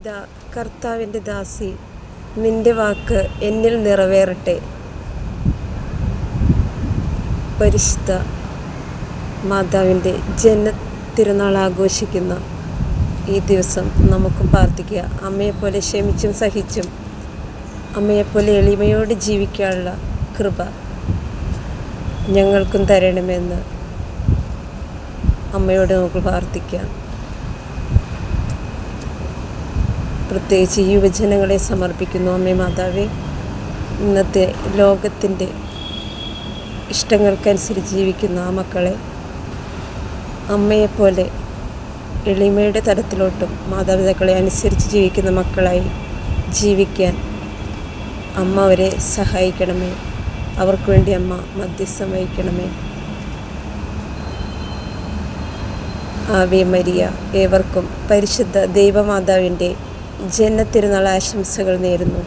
ഇതാ കർത്താവിൻ്റെ ദാസി, നിന്റെ വാക്ക് എന്നിൽ നിറവേറട്ടെ. പരിശുദ്ധ മാതാവിൻ്റെ തിരുനാൾ ആഘോഷിക്കുന്ന ഈ ദിവസം നമുക്കും പ്രാർത്ഥിക്കുക. അമ്മയെപ്പോലെ ക്ഷമിച്ചും സഹിച്ചും അമ്മയെപ്പോലെ എളിമയോട് ജീവിക്കാനുള്ള കൃപ ഞങ്ങൾക്കും തരണമെന്ന് അമ്മയോട് നമുക്ക് പ്രാർത്ഥിക്കാം. പ്രത്യേകിച്ച് യുവജനങ്ങളെ സമർപ്പിക്കുന്നു. അമ്മേ മാതാവേ, ഇന്നത്തെ ലോകത്തിൻ്റെ ഇഷ്ടങ്ങൾക്കനുസരിച്ച് ജീവിക്കുന്ന ആ മക്കളെ അമ്മയെപ്പോലെ എളിമയുടെ തലത്തിലോട്ടും മാതാപിതാക്കളെ അനുസരിച്ച് ജീവിക്കുന്ന മക്കളായി ജീവിക്കാൻ അമ്മ അവരെ സഹായിക്കണമേ. അവർക്ക് വേണ്ടി അമ്മ മധ്യസ്ഥം വഹിക്കണമേ. Ave Maria. ഏവർക്കും പരിശുദ്ധ ദൈവമാതാവിൻ്റെ ജന്മത്തിരുനാൾ ആശംസകൾ നേരുന്നു.